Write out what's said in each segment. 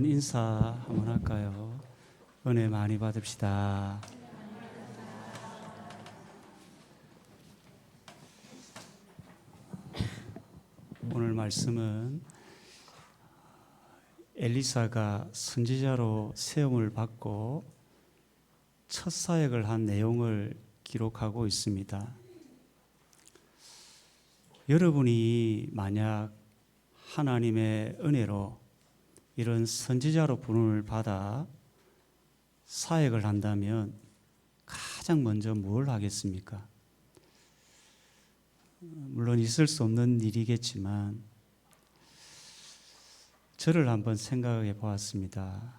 인사 한번 할까요? 은혜 많이 받읍시다. 오늘 말씀은 엘리사가 선지자로 세움을 받고 첫 사역을 한 내용을 기록하고 있습니다. 여러분이 만약 하나님의 은혜로 이런 선지자로 부름을 받아 사역을 한다면 가장 먼저 뭘 하겠습니까? 물론 있을 수 없는 일이겠지만 저를 한번 생각해 보았습니다.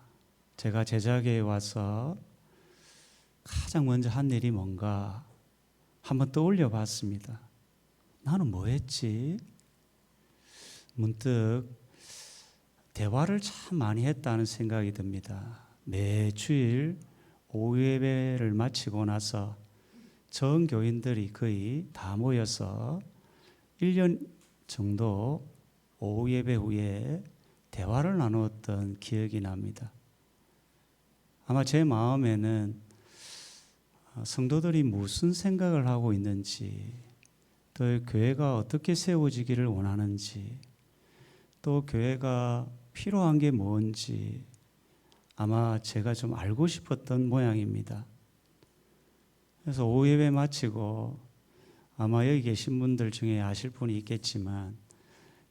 제가 제자계에 와서 가장 먼저 한 일이 뭔가 한번 떠올려 봤습니다. 나는 뭐 했지? 문득 대화를 참 많이 했다는 생각이 듭니다. 매주일 오후 예배를 마치고 나서 전 교인들이 거의 다 모여서 1년 정도 오후 예배 후에 대화를 나누었던 기억이 납니다. 아마 제 마음에는 성도들이 무슨 생각을 하고 있는지, 또 교회가 어떻게 세워지기를 원하는지, 또 교회가 필요한 게 뭔지 아마 제가 좀 알고 싶었던 모양입니다. 그래서 오후 예배 마치고 아마 여기 계신 분들 중에 아실 분이 있겠지만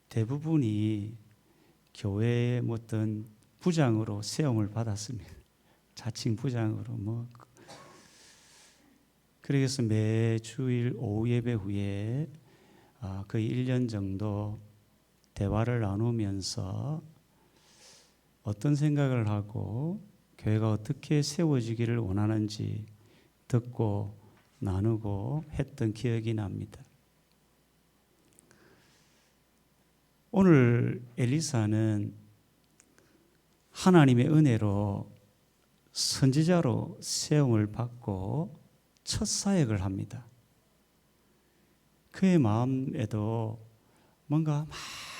대부분이 교회의 어떤 부장으로 세움을 받았습니다. 자칭 부장으로 그래서 매주일 오후 예배 후에 거의 1년 정도 대화를 나누면서 어떤 생각을 하고 교회가 어떻게 세워지기를 원하는지 듣고 나누고 했던 기억이 납니다. 오늘 엘리사는 하나님의 은혜로 선지자로 세움을 받고 첫 사역을 합니다. 그의 마음에도 뭔가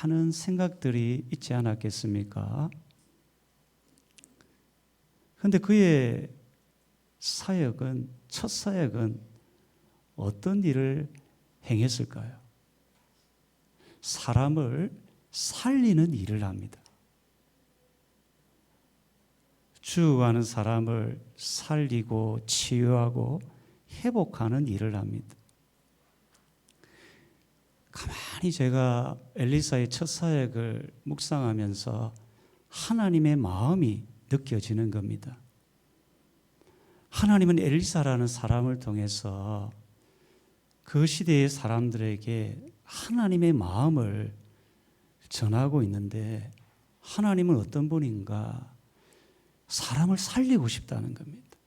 많은 생각들이 있지 않았겠습니까? 그런데 그의 사역은, 첫 사역은 어떤 일을 행했을까요? 사람을 살리는 일을 합니다. 죽어가는 사람을 살리고 치유하고 회복하는 일을 합니다. 가만히 제가 엘리사의 첫 사역을 묵상하면서 하나님의 마음이 느껴지는 겁니다. 하나님은 엘리사라는 사람을 통해서 그 시대의 사람들에게 하나님의 마음을 전하고 있는데, 하나님은 어떤 분인가? 사람을 살리고 싶다는 겁니다.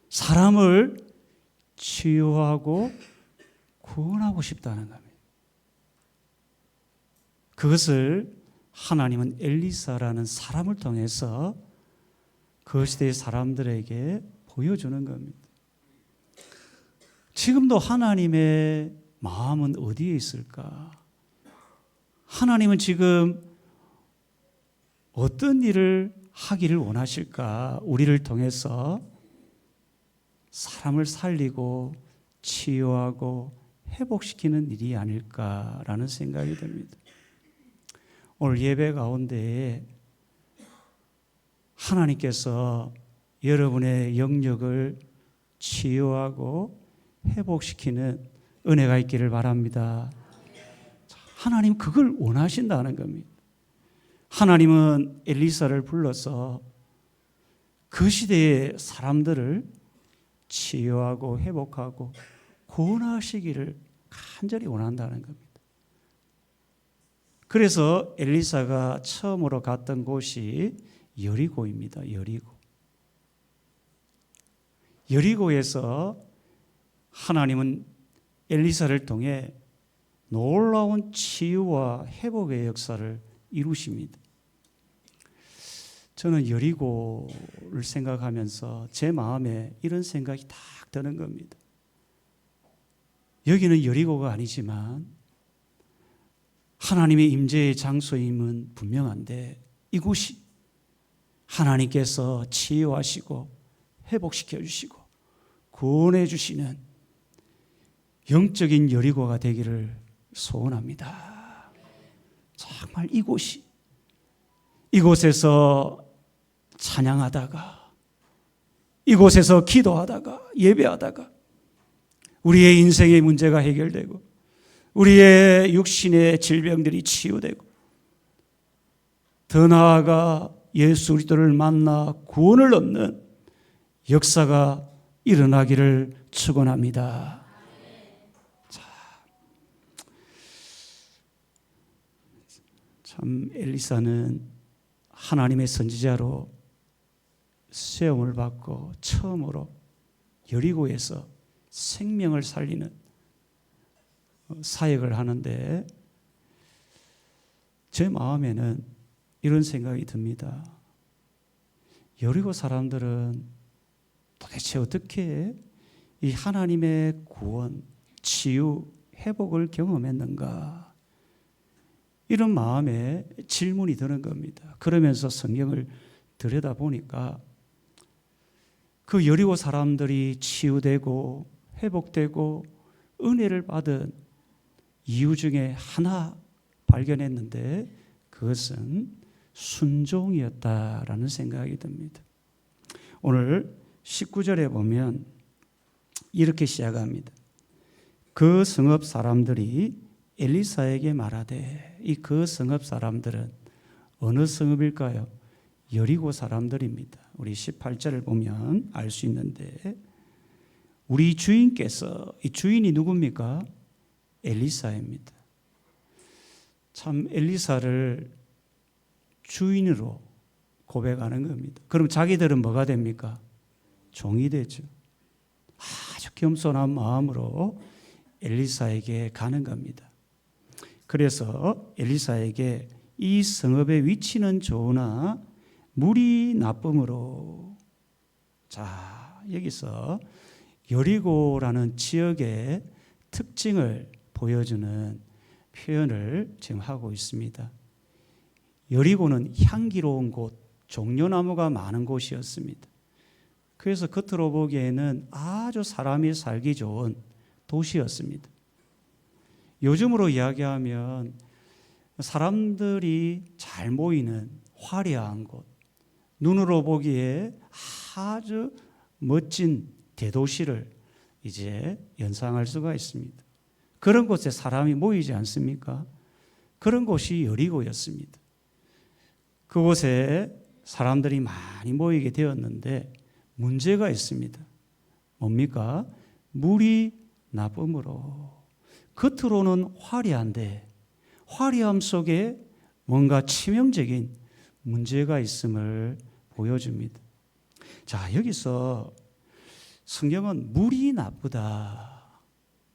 사람을 치유하고 구원하고 싶다는 겁니다. 그것을 하나님은 엘리사라는 사람을 통해서 그 시대의 사람들에게 보여주는 겁니다. 지금도 하나님의 마음은 어디에 있을까? 하나님은 지금 어떤 일을 하기를 원하실까? 우리를 통해서 사람을 살리고 치유하고 회복시키는 일이 아닐까라는 생각이 듭니다. 오늘 예배 가운데에 하나님께서 여러분의 영역을 치유하고 회복시키는 은혜가 있기를 바랍니다. 하나님 그걸 원하신다는 겁니다. 하나님은 엘리사를 불러서 그 시대의 사람들을 치유하고 회복하고 구원하시기를 간절히 원한다는 겁니다. 그래서 엘리사가 처음으로 갔던 곳이 여리고입니다. 여리고에서 하나님은 엘리사를 통해 놀라운 치유와 회복의 역사를 이루십니다. 저는 여리고를 생각하면서 제 마음에 이런 생각이 딱 드는 겁니다. 여기는 여리고가 아니지만 하나님의 임재의 장소임은 분명한데 이곳이 하나님께서 치유하시고 회복시켜 주시고 구원해 주시는 영적인 여리고가 되기를 소원합니다. 정말 이곳에서 찬양하다가, 이곳에서 기도하다가, 예배하다가 우리의 인생의 문제가 해결되고 우리의 육신의 질병들이 치유되고 더 나아가 예수 그리스도를 만나 구원을 얻는 역사가 일어나기를 축원합니다. 참 엘리사는 하나님의 선지자로 세움을 받고 처음으로 여리고에서 생명을 살리는 사역을 하는데 제 마음에는 이런 생각이 듭니다. 여리고 사람들은 도대체 어떻게 이 하나님의 구원, 치유, 회복을 경험했는가? 이런 마음에 질문이 드는 겁니다. 그러면서 성경을 들여다보니까 그 여리고 사람들이 치유되고 회복되고 은혜를 받은 이유 중에 하나 발견했는데 그것은 순종이었다라는 생각이 듭니다. 오늘 19절에 보면 이렇게 시작합니다. 그 성읍 사람들이 엘리사에게 말하되, 이 그 성읍 사람들은 어느 성읍일까요? 여리고 사람들입니다. 우리 18절을 보면 알 수 있는데 우리 주인께서, 이 주인이 누굽니까? 엘리사입니다. 참 엘리사를 주인으로 고백하는 겁니다. 그럼 자기들은 뭐가 됩니까? 종이 되죠. 아주 겸손한 마음으로 엘리사에게 가는 겁니다. 그래서 엘리사에게 이 성읍의 위치는 좋으나 물이 나쁨으로, 자, 여기서 여리고라는 지역의 특징을 보여주는 표현을 지금 하고 있습니다. 여리고는 향기로운 곳, 종려나무가 많은 곳이었습니다. 그래서 겉으로 보기에는 아주 사람이 살기 좋은 도시였습니다. 요즘으로 이야기하면 사람들이 잘 모이는 화려한 곳, 눈으로 보기에 아주 멋진 대도시를 이제 연상할 수가 있습니다. 그런 곳에 사람이 모이지 않습니까? 그런 곳이 여리고였습니다. 그곳에 사람들이 많이 모이게 되었는데 문제가 있습니다. 뭡니까? 물이 나쁨으로. 겉으로는 화려한데 화려함 속에 뭔가 치명적인 문제가 있음을 보여줍니다. 자, 여기서 성경은 물이 나쁘다,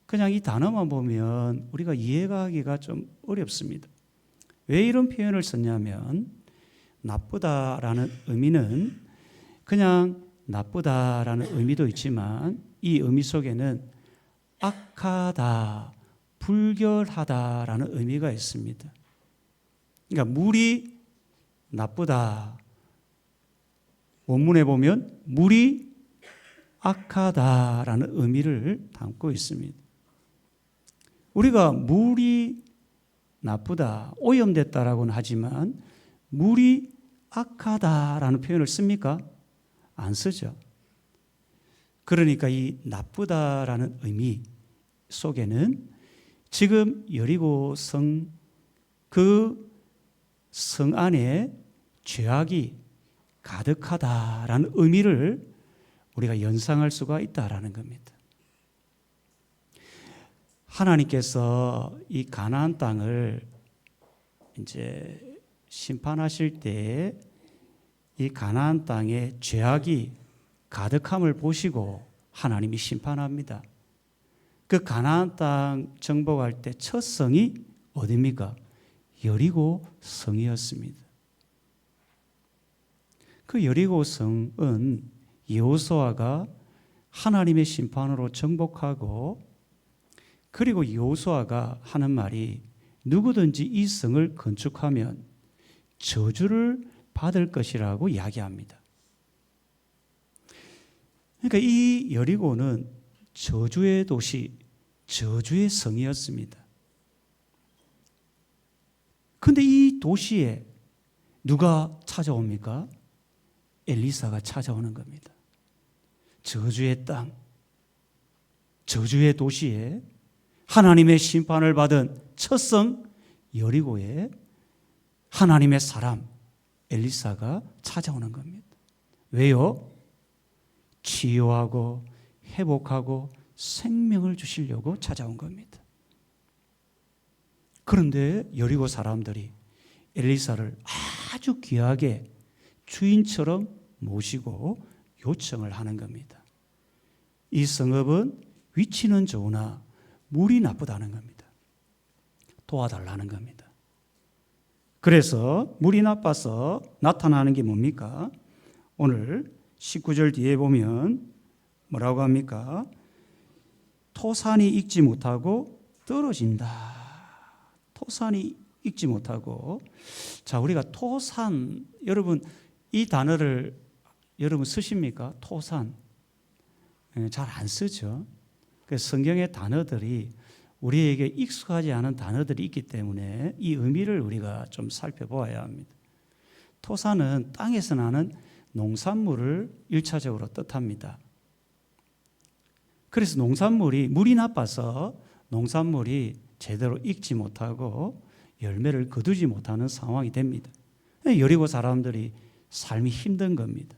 그냥 이 단어만 보면 우리가 이해가 하기가 좀 어렵습니다. 왜 이런 표현을 썼냐면 나쁘다라는 의미는 그냥 나쁘다라는 의미도 있지만 이 의미 속에는 악하다, 불결하다라는 의미가 있습니다. 그러니까 물이 나쁘다, 원문에 보면 물이 악하다라는 의미를 담고 있습니다. 우리가 물이 나쁘다, 오염됐다라고는 하지만 물이 악하다라는 표현을 씁니까? 안 쓰죠. 그러니까 이 나쁘다라는 의미 속에는 지금 여리고 성, 그 성 안에 죄악이 가득하다라는 의미를 우리가 연상할 수가 있다라는 겁니다. 하나님께서 이 가나안 땅을 이제 심판하실 때 이 가나안 땅에 죄악이 가득함을 보시고 하나님이 심판합니다. 그 가나안 땅 정복할 때 첫 성이 어디입니까? 여리고 성이었습니다. 그 여리고 성은 여호수아가 하나님의 심판으로 정복하고, 그리고 여호수아가 하는 말이 누구든지 이 성을 건축하면 저주를 받을 것이라고 이야기합니다. 그러니까 이 여리고는 저주의 도시, 저주의 성이었습니다. 그런데 이 도시에 누가 찾아옵니까? 엘리사가 찾아오는 겁니다. 저주의 땅, 저주의 도시에 하나님의 심판을 받은 첫 성 여리고에 하나님의 사람 엘리사가 찾아오는 겁니다. 왜요? 치유하고 회복하고 생명을 주시려고 찾아온 겁니다. 그런데 여리고 사람들이 엘리사를 아주 귀하게 주인처럼 모시고 요청을 하는 겁니다. 이 성읍은 위치는 좋으나 물이 나쁘다는 겁니다. 도와달라는 겁니다. 그래서 물이 나빠서 나타나는 게 뭡니까? 오늘 19절 뒤에 보면 뭐라고 합니까? 토산이 익지 못하고 떨어진다. 토산이 익지 못하고. 자, 우리가 토산, 여러분 이 단어를 여러분 쓰십니까? 토산. 잘 안 쓰죠. 그래서 성경의 단어들이 우리에게 익숙하지 않은 단어들이 있기 때문에 이 의미를 우리가 좀 살펴보아야 합니다. 토산은 땅에서 나는 농산물을 1차적으로 뜻합니다. 그래서 농산물이 물이 나빠서 농산물이 제대로 익지 못하고 열매를 거두지 못하는 상황이 됩니다. 여리고 사람들이 삶이 힘든 겁니다.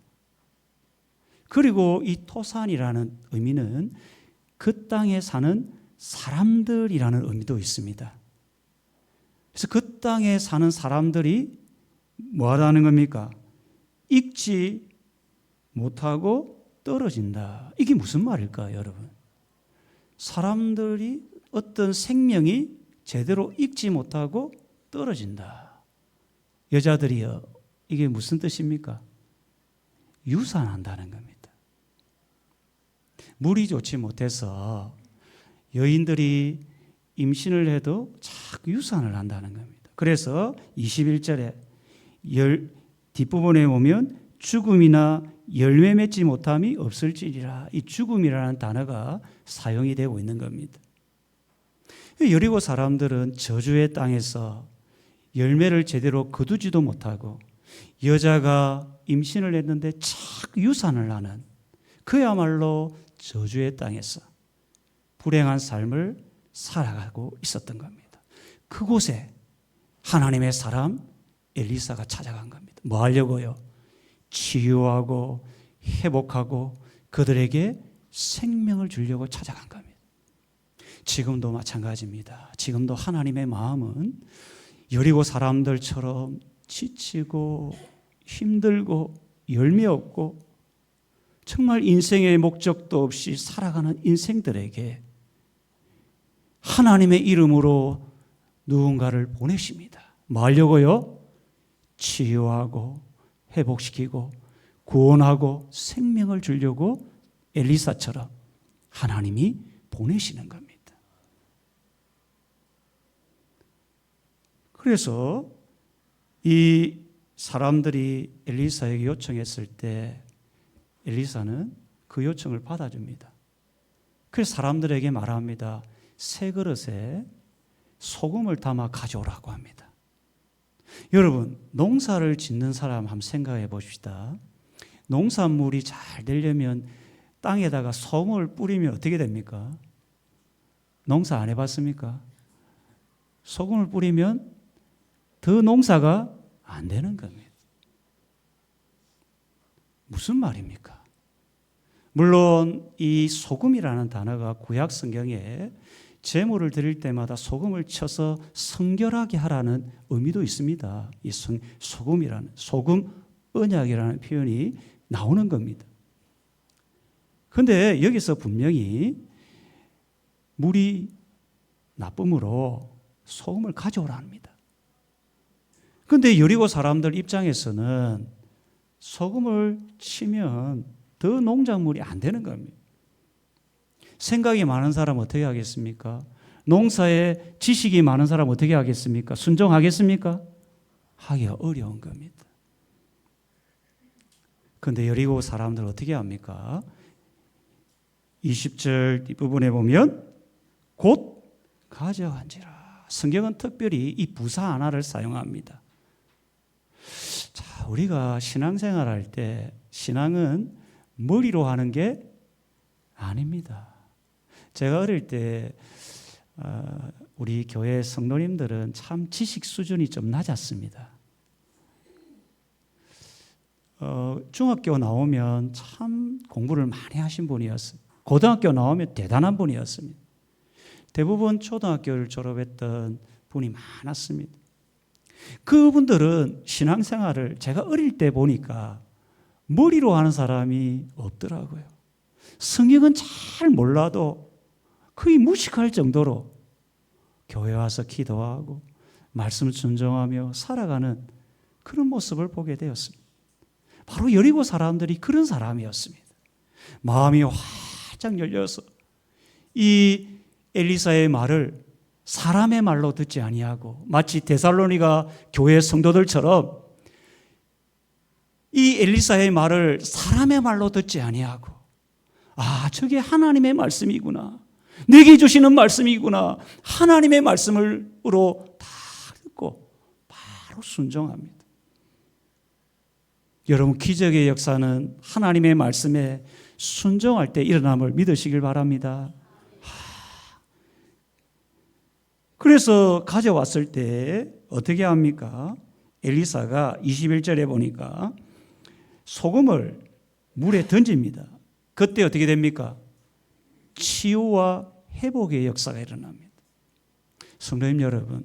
그리고 이 토산이라는 의미는 그 땅에 사는 사람들이라는 의미도 있습니다. 그래서 그 땅에 사는 사람들이 뭐 하다는 겁니까? 익지 못하고 떨어진다. 이게 무슨 말일까요, 여러분? 사람들이 어떤 생명이 제대로 익지 못하고 떨어진다. 여자들이요, 이게 무슨 뜻입니까? 유산한다는 겁니다. 물이 좋지 못해서 여인들이 임신을 해도 자꾸 유산을 한다는 겁니다. 그래서 21절에 뒷부분에 보면 죽음이나 열매 맺지 못함이 없을지니라. 이 죽음이라는 단어가 사용이 되고 있는 겁니다. 여리고 사람들은 저주의 땅에서 열매를 제대로 거두지도 못하고 여자가 임신을 했는데 자꾸 유산을 하는 그야말로 저주의 땅에서 불행한 삶을 살아가고 있었던 겁니다. 그곳에 하나님의 사람 엘리사가 찾아간 겁니다. 뭐 하려고요? 치유하고 회복하고 그들에게 생명을 주려고 찾아간 겁니다. 지금도 마찬가지입니다. 지금도 하나님의 마음은 여리고 사람들처럼 지치고 힘들고 열매 없고 정말 인생의 목적도 없이 살아가는 인생들에게 하나님의 이름으로 누군가를 보내십니다. 뭐 하려고요? 치유하고 회복시키고 구원하고 생명을 주려고 엘리사처럼 하나님이 보내시는 겁니다. 그래서 이 사람들이 엘리사에게 요청했을 때 엘리사는 그 요청을 받아줍니다. 그래서 사람들에게 말합니다. 새 그릇에 소금을 담아 가져오라고 합니다. 여러분, 농사를 짓는 사람 한번 생각해 봅시다. 농산물이 잘 되려면 땅에다가 소금을 뿌리면 어떻게 됩니까? 농사 안 해봤습니까? 소금을 뿌리면 더 농사가 안 되는 겁니다. 무슨 말입니까? 물론 이 소금이라는 단어가 구약 성경에 제물을 드릴 때마다 소금을 쳐서 성결하게 하라는 의미도 있습니다. 이 소금이라는 소금 언약이라는 표현이 나오는 겁니다. 그런데 여기서 분명히 물이 나쁨으로 소금을 가져오라 합니다. 그런데 여리고 사람들 입장에서는 소금을 치면 더 농작물이 안 되는 겁니다. 생각이 많은 사람 어떻게 하겠습니까? 농사에 지식이 많은 사람 어떻게 하겠습니까? 순종하겠습니까? 하기가 어려운 겁니다. 그런데 여리고 사람들 어떻게 합니까? 20절 뒷부분에 보면 곧 가져간지라. 성경은 특별히 이 부사 하나를 사용합니다. 자, 우리가 신앙생활할 때 신앙은 머리로 하는 게 아닙니다. 제가 어릴 때 우리 교회 성도님들은 참 지식 수준이 좀 낮았습니다. 중학교 나오면 참 공부를 많이 하신 분이었어요. 고등학교 나오면 대단한 분이었습니다. 대부분 초등학교를 졸업했던 분이 많았습니다. 그분들은 신앙생활을 제가 어릴 때 보니까 머리로 하는 사람이 없더라고요. 성경은 잘 몰라도 거의 무식할 정도로 교회 와서 기도하고 말씀을 순종하며 살아가는 그런 모습을 보게 되었습니다. 바로 여리고 사람들이 그런 사람이었습니다. 마음이 활짝 열려서 이 엘리사의 말을 사람의 말로 듣지 아니하고 마치 데살로니가 교회 성도들처럼 이 엘리사의 말을 사람의 말로 듣지 아니하고 저게 하나님의 말씀이구나. 내게 주시는 말씀이구나. 하나님의 말씀으로 다 듣고 바로 순종합니다. 여러분, 기적의 역사는 하나님의 말씀에 순종할 때 일어남을 믿으시길 바랍니다. 그래서 가져왔을 때 어떻게 합니까? 엘리사가 21절에 보니까 소금을 물에 던집니다. 그때 어떻게 됩니까? 치유와 회복의 역사가 일어납니다. 성도님 여러분,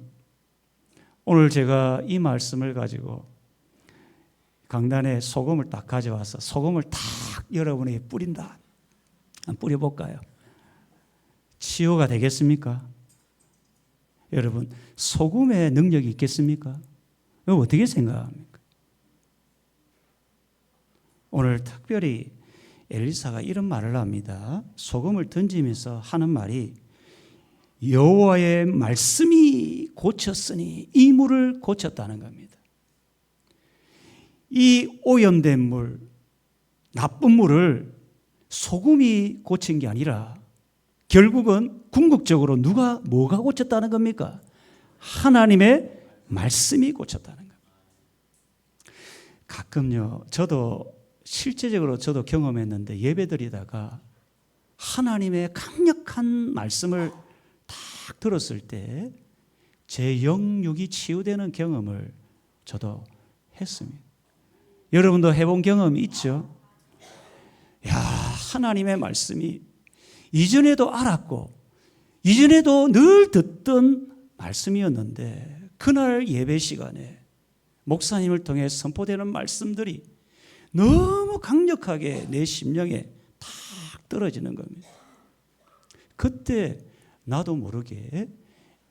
오늘 제가 이 말씀을 가지고 강단에 소금을 딱 가져와서 소금을 탁 여러분에게 뿌린다. 한번 뿌려볼까요? 치유가 되겠습니까? 여러분, 소금의 능력이 있겠습니까? 어떻게 생각합니까? 오늘 특별히 엘리사가 이런 말을 합니다. 소금을 던지면서 하는 말이 여호와의 말씀이 고쳤으니 이 물을 고쳤다는 겁니다. 이 오염된 물, 나쁜 물을 소금이 고친 게 아니라 결국은 궁극적으로 뭐가 고쳤다는 겁니까? 하나님의 말씀이 고쳤다는 겁니다. 가끔요, 실제적으로 저도 경험했는데 예배드리다가 하나님의 강력한 말씀을 딱 들었을 때 제 영육이 치유되는 경험을 저도 했습니다. 여러분도 해본 경험이 있죠? 하나님의 말씀이 이전에도 알았고 이전에도 늘 듣던 말씀이었는데 그날 예배 시간에 목사님을 통해 선포되는 말씀들이 너무 강력하게 내 심령에 탁 떨어지는 겁니다. 그때 나도 모르게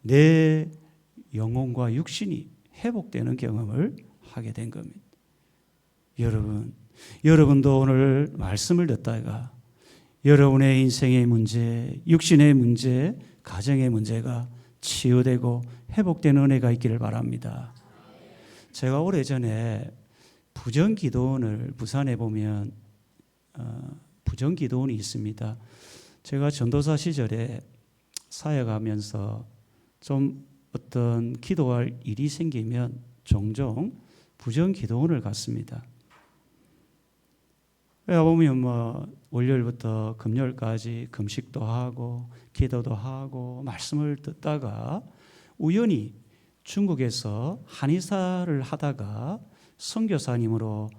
내 영혼과 육신이 회복되는 경험을 하게 된 겁니다. 여러분도 오늘 말씀을 듣다가 여러분의 인생의 문제, 육신의 문제, 가정의 문제가 치유되고 회복되는 은혜가 있기를 바랍니다. 제가 오래전에 부정기도원을 부산에 보면 부정기도원이 있습니다. 제가 전도사 시절에 사역하면서 좀 어떤 기도할 일이 생기면 종종 부정기도원을 갔습니다. 보면 월요일부터 금요일까지 금식도 하고 기도도 하고 말씀을 듣다가 우연히 중국에서 한의사를 하다가 선교사님으로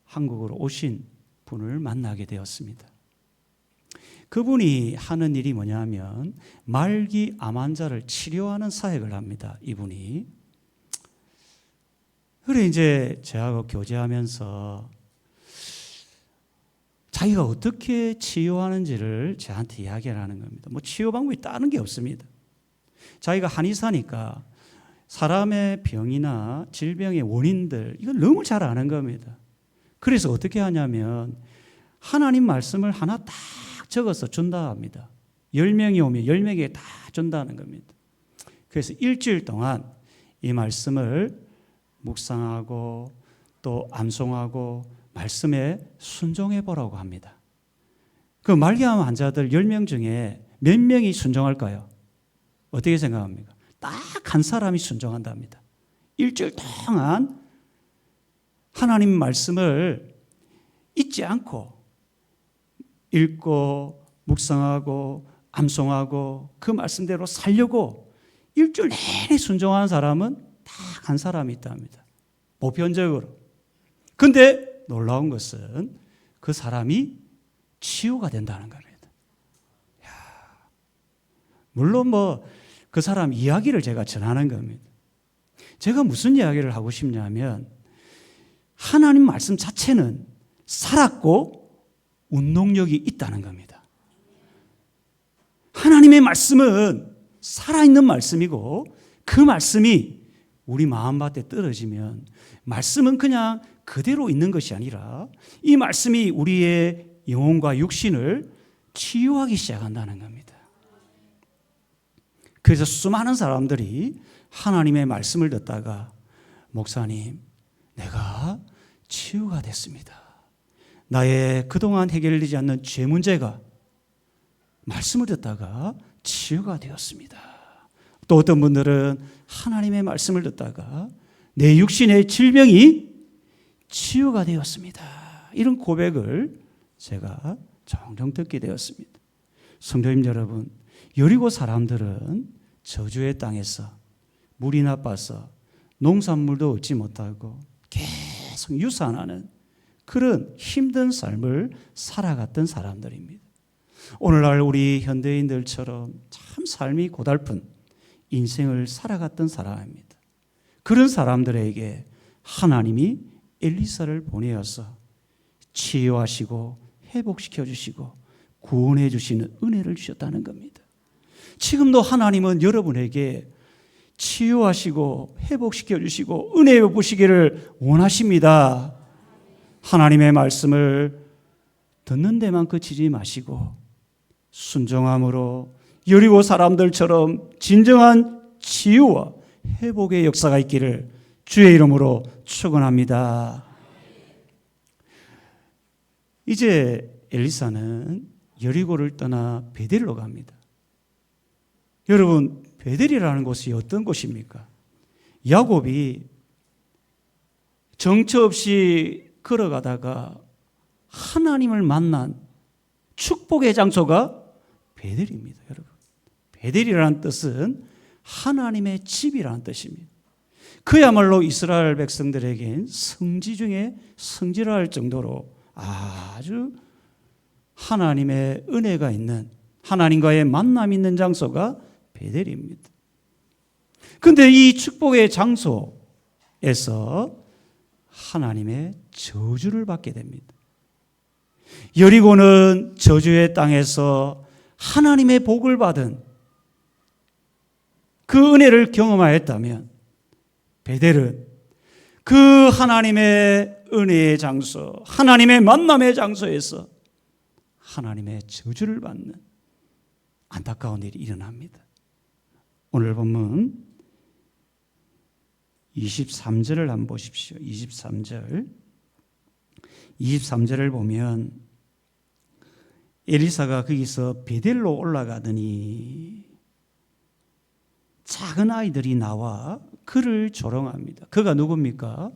한국으로 오신 분을 만나게 되었습니다. 그분이 하는 일이 뭐냐면 말기 암 환자를 치료하는 사역을 합니다. 이분이. 그래 이제 저하고 교제하면서 자기가 어떻게 치유하는지를 저한테 이야기를 하는 겁니다. 치유 방법이 다른 게 없습니다. 자기가 한의사니까 사람의 병이나 질병의 원인들 이걸 너무 잘 아는 겁니다. 그래서 어떻게 하냐면 하나님 말씀을 하나 딱 적어서 준다 합니다. 10명이 오면 10명에게 다 준다는 겁니다. 그래서 일주일 동안 이 말씀을 묵상하고 또 암송하고 말씀에 순종해 보라고 합니다. 그 말기암 환자들 10명 중에 몇 명이 순종할까요? 어떻게 생각합니까? 딱 한 사람이 순종한답니다. 일주일 동안 하나님 말씀을 잊지 않고 읽고 묵상하고 암송하고 그 말씀대로 살려고 일주일 내내 순종하는 사람은 딱 한 사람이 있답니다. 보편적으로. 근데 놀라운 것은 그 사람이 치유가 된다는 겁니다. 야, 물론 그 사람 이야기를 제가 전하는 겁니다. 제가 무슨 이야기를 하고 싶냐면 하나님 말씀 자체는 살았고 운동력이 있다는 겁니다. 하나님의 말씀은 살아있는 말씀이고 그 말씀이 우리 마음밭에 떨어지면 말씀은 그냥 그대로 있는 것이 아니라 이 말씀이 우리의 영혼과 육신을 치유하기 시작한다는 겁니다. 그래서 수많은 사람들이 하나님의 말씀을 듣다가 목사님, 내가 치유가 됐습니다. 나의 그동안 해결되지 않는 죄 문제가 말씀을 듣다가 치유가 되었습니다. 또 어떤 분들은 하나님의 말씀을 듣다가 내 육신의 질병이 치유가 되었습니다. 이런 고백을 제가 종종 듣게 되었습니다. 성도님 여러분, 여리고 사람들은 저주의 땅에서 물이 나빠서 농산물도 얻지 못하고 계속 유산하는 그런 힘든 삶을 살아갔던 사람들입니다. 오늘날 우리 현대인들처럼 참 삶이 고달픈 인생을 살아갔던 사람입니다. 그런 사람들에게 하나님이 엘리사를 보내어서 치유하시고 회복시켜 주시고 구원해 주시는 은혜를 주셨다는 겁니다. 지금도 하나님은 여러분에게 치유하시고 회복시켜 주시고 은혜 베푸시기를 원하십니다. 하나님의 말씀을 듣는 데만 그치지 마시고 순종함으로 여리고 사람들처럼 진정한 치유와 회복의 역사가 있기를 주의 이름으로 축원합니다. 이제 엘리사는 여리고를 떠나 베델로 갑니다. 여러분, 베델이라는 곳이 어떤 곳입니까? 야곱이 정처 없이 걸어가다가 하나님을 만난 축복의 장소가 베델입니다, 여러분. 베델이라는 뜻은 하나님의 집이라는 뜻입니다. 그야말로 이스라엘 백성들에겐 성지 중에 성지라 할 정도로 아주 하나님의 은혜가 있는, 하나님과의 만남이 있는 장소가 베델입니다. 그런데 이 축복의 장소에서 하나님의 저주를 받게 됩니다. 여리고는 저주의 땅에서 하나님의 복을 받은 그 은혜를 경험하였다면 베델은 그 하나님의 은혜의 장소, 하나님의 만남의 장소에서 하나님의 저주를 받는 안타까운 일이 일어납니다. 오늘 본문 23절을 한번 보십시오. 23절을 보면 엘리사가 거기서 베델로 올라가더니 작은 아이들이 나와 그를 조롱합니다. 그가 누굽니까?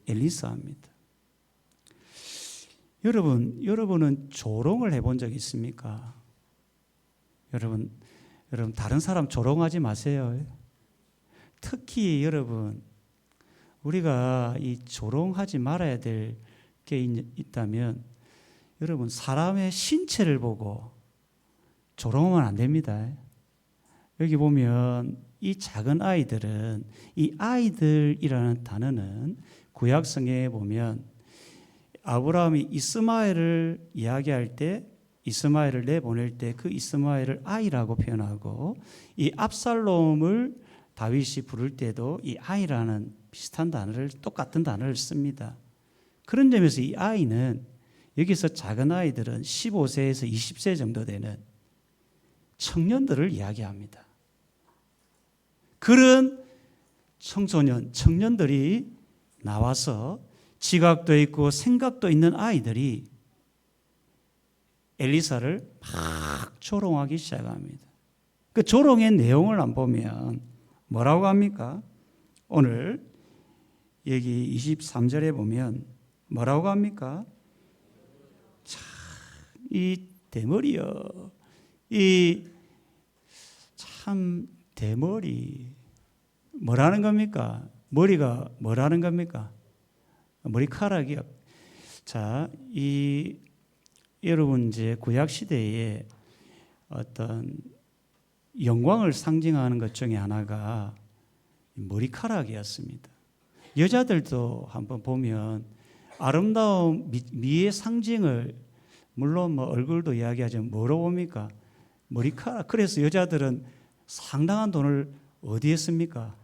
엘리사입니다. 여러분은 조롱을 해본 적 있습니까? 여러분 다른 사람 조롱하지 마세요. 특히 여러분, 우리가 이 조롱하지 말아야 될 게 있다면 여러분, 사람의 신체를 보고 조롱하면 안 됩니다. 여기 보면 이 작은 아이들은, 이 아이들이라는 단어는 구약성경에 보면 아브라함이 이스마엘을 이야기할 때, 이스마엘을 내보낼 때 그 이스마엘을 아이라고 표현하고, 이 압살롬을 다윗이 부를 때도 이 아이라는 비슷한 단어를, 똑같은 단어를 씁니다. 그런 점에서 이 아이는, 여기서 작은 아이들은 15세에서 20세 정도 되는 청년들을 이야기합니다. 그런 청년들이 나와서 지각도 있고 생각도 있는 아이들이 엘리사를 막 조롱하기 시작합니다. 그 조롱의 내용을 안 보면 뭐라고 합니까? 오늘 여기 23절에 보면 뭐라고 합니까? 이 대머리여, 이 참 대머리, 뭐라는 겁니까? 머리가 뭐라는 겁니까? 머리카락이요. 자, 여러분 이제 구약 시대에 어떤 영광을 상징하는 것 중에 하나가 머리카락이었습니다. 여자들도 한번 보면 아름다운 미의 상징을, 물론 뭐 얼굴도 이야기하지만 뭐로 봅니까? 머리카락. 그래서 여자들은 상당한 돈을 어디에 씁니까?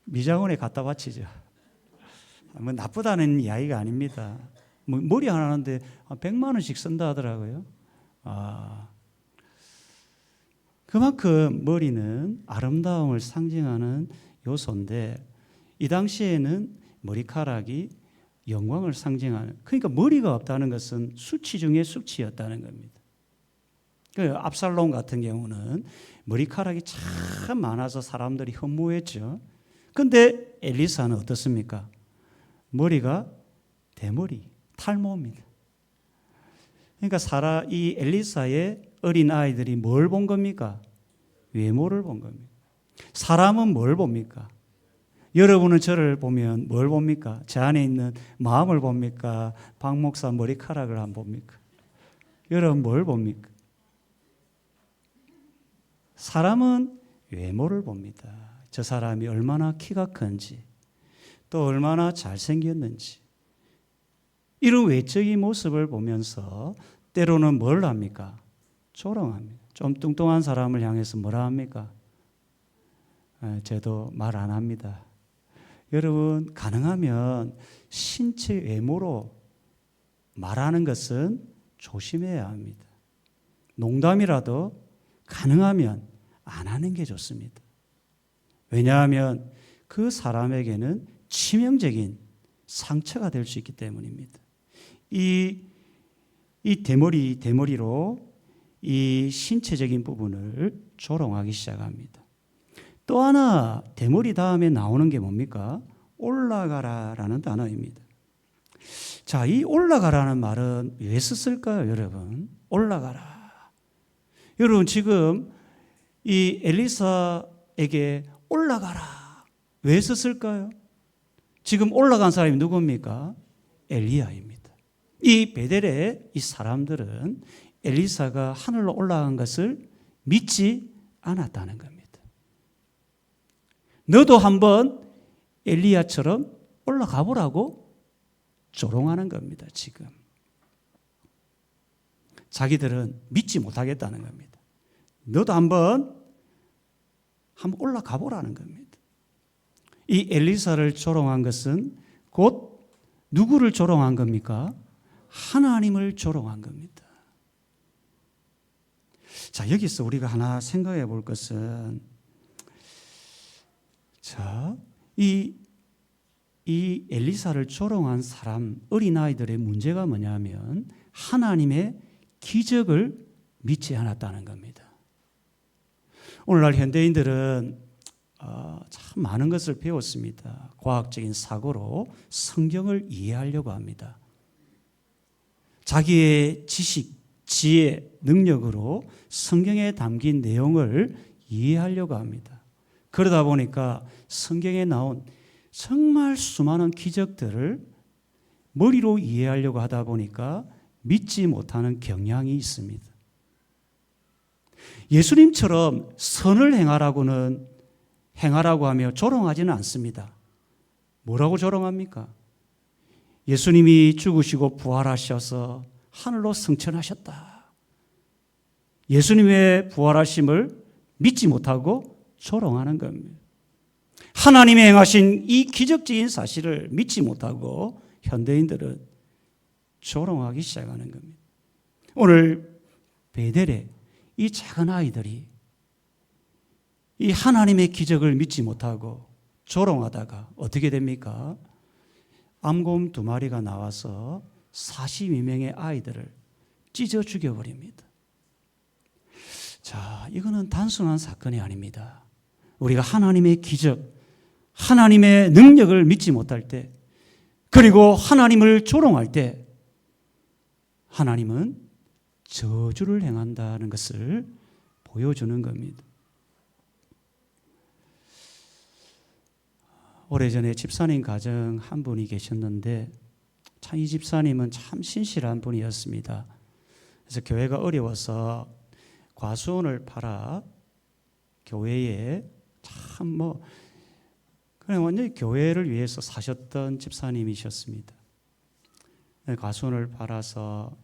미장원에 갖다 바치죠. 뭐 나쁘다는 이야기가 아닙니다. 머리 하나 하는데 100만 원씩 쓴다 하더라고요. 그만큼 머리는 아름다움을 상징하는 요소인데, 이 당시에는 머리카락이 영광을 상징하는, 그러니까 머리가 없다는 것은 수치 중에 수치였다는 겁니다. 그 압살롬 같은 경우는 머리카락이 참 많아서 사람들이 흠모했죠. 그런데 엘리사는 어떻습니까? 머리가 대머리, 탈모입니다. 그러니까 이 엘리사의 어린 아이들이 뭘 본 겁니까? 외모를 본 겁니다. 사람은 뭘 봅니까? 여러분은 저를 보면 뭘 봅니까? 제 안에 있는 마음을 봅니까? 박 목사 머리카락을 안 봅니까? 여러분 뭘 봅니까? 사람은 외모를 봅니다. 저 사람이 얼마나 키가 큰지, 또 얼마나 잘생겼는지, 이런 외적인 모습을 보면서 때로는 뭘 합니까? 조롱합니다. 좀 뚱뚱한 사람을 향해서 뭐라 합니까? 저도 말 안 합니다. 여러분, 가능하면 신체 외모로 말하는 것은 조심해야 합니다. 농담이라도 가능하면 안 하는 게 좋습니다. 왜냐하면 그 사람에게는 치명적인 상처가 될 수 있기 때문입니다. 이 대머리로 이 신체적인 부분을 조롱하기 시작합니다. 또 하나 대머리 다음에 나오는 게 뭡니까? 올라가라라는 단어입니다. 자, 이 올라가라는 말은 왜 썼을까요, 여러분? 올라가라. 여러분, 지금 이 엘리사에게 올라가라. 왜 썼을까요? 지금 올라간 사람이 누굽니까? 엘리야입니다. 이 베델의 이 사람들은 엘리사가 하늘로 올라간 것을 믿지 않았다는 겁니다. 너도 한번 엘리야처럼 올라가 보라고 조롱하는 겁니다. 지금 자기들은 믿지 못하겠다는 겁니다. 너도 한번 올라가 보라는 겁니다. 이 엘리사를 조롱한 것은 곧 누구를 조롱한 겁니까? 하나님을 조롱한 겁니다. 자, 여기서 우리가 하나 생각해 볼 것은, 자, 이 엘리사를 조롱한 사람, 어린아이들의 문제가 뭐냐면 하나님의 기적을 믿지 않았다는 겁니다. 오늘날 현대인들은 참 많은 것을 배웠습니다. 과학적인 사고로 성경을 이해하려고 합니다. 자기의 지식, 지혜, 능력으로 성경에 담긴 내용을 이해하려고 합니다. 그러다 보니까 성경에 나온 정말 수많은 기적들을 머리로 이해하려고 하다 보니까 믿지 못하는 경향이 있습니다. 예수님처럼 선을 행하라고 하며 조롱하지는 않습니다. 뭐라고 조롱합니까? 예수님이 죽으시고 부활하셔서 하늘로 승천하셨다. 예수님의 부활하심을 믿지 못하고 조롱하는 겁니다. 하나님이 행하신 이 기적적인 사실을 믿지 못하고 현대인들은 조롱하기 시작하는 겁니다. 오늘 베델에 이 작은 아이들이 이 하나님의 기적을 믿지 못하고 조롱하다가 어떻게 됩니까? 암곰 2마리가 나와서 42명의 아이들을 찢어 죽여버립니다. 자, 이거는 단순한 사건이 아닙니다. 우리가 하나님의 기적, 하나님의 능력을 믿지 못할 때, 그리고 하나님을 조롱할 때 하나님은 저주를 행한다는 것을 보여주는 겁니다. 오래전에 집사님 가정 한 분이 계셨는데 참 이 집사님은 참 신실한 분이었습니다. 그래서 교회가 어려워서 과수원을 팔아 교회에 참 그냥 완전히 교회를 위해서 사셨던 집사님이셨습니다. 과수원을 팔아서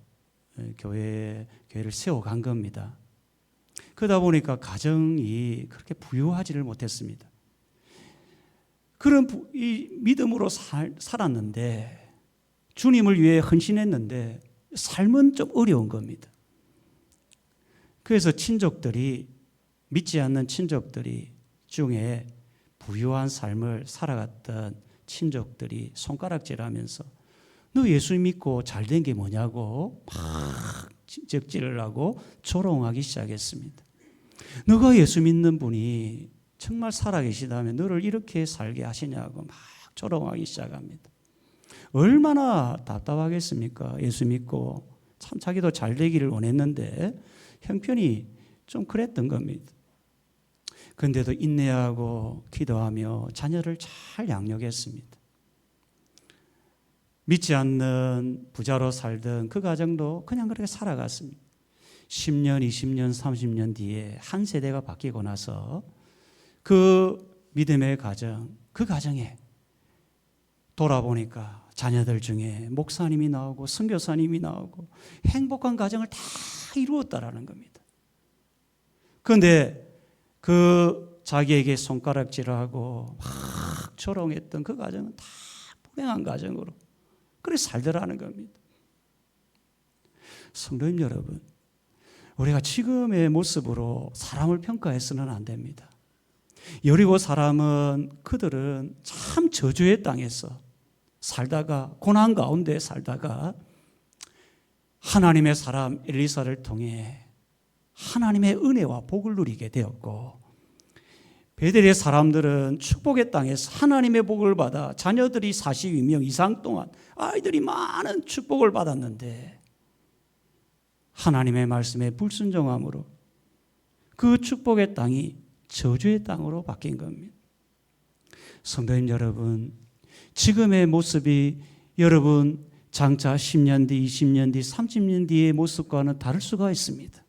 교회를 세워간 겁니다. 그러다 보니까 가정이 그렇게 부유하지를 못했습니다. 그런 이 믿음으로 살았는데, 주님을 위해 헌신했는데 삶은 좀 어려운 겁니다. 그래서 믿지 않는 친족들이 중에 부유한 삶을 살아갔던 친족들이 손가락질하면서 너 예수 믿고 잘된 게 뭐냐고 막 적질을 하고 조롱하기 시작했습니다. 너가 예수 믿는 분이 정말 살아계시다면 너를 이렇게 살게 하시냐고 막 조롱하기 시작합니다. 얼마나 답답하겠습니까? 예수 믿고 참 자기도 잘 되기를 원했는데 형편이 좀 그랬던 겁니다. 그런데도 인내하고 기도하며 자녀를 잘 양육했습니다. 믿지 않는 부자로 살던 그 가정도 그냥 그렇게 살아갔습니다. 10년, 20년, 30년 뒤에 한 세대가 바뀌고 나서 그 믿음의 가정, 그 가정에 돌아보니까 자녀들 중에 목사님이 나오고 선교사님이 나오고 행복한 가정을 다 이루었다라는 겁니다. 그런데 그 자기에게 손가락질하고 막 조롱했던 그 가정은 다 불행한 가정으로 그렇게 살더라는 겁니다. 성도님 여러분, 우리가 지금의 모습으로 사람을 평가해서는 안 됩니다. 여리고 사람은 그들은 참 저주의 땅에서 살다가 고난 가운데 살다가 하나님의 사람 엘리사를 통해 하나님의 은혜와 복을 누리게 되었고, 베델의 사람들은 축복의 땅에서 하나님의 복을 받아 자녀들이 42명 이상 동안 아이들이 많은 축복을 받았는데 하나님의 말씀에 불순종함으로 그 축복의 땅이 저주의 땅으로 바뀐 겁니다. 성도님 여러분, 지금의 모습이 여러분 장차 10년 뒤, 20년 뒤, 30년 뒤의 모습과는 다를 수가 있습니다.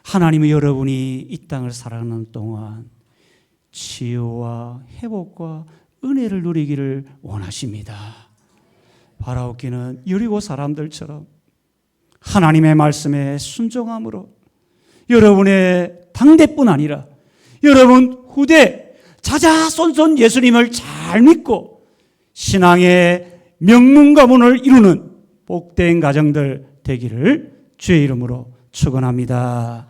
하나님은 여러분이 이 땅을 살아가는 동안 치유와 회복과 은혜를 누리기를 원하십니다. 바라옵기는 여리고 사람들처럼 하나님의 말씀에 순종함으로 여러분의 당대뿐 아니라 여러분 후대 자자손손 예수님을 잘 믿고 신앙의 명문가문을 이루는 복된 가정들 되기를 주의 이름으로 축원합니다.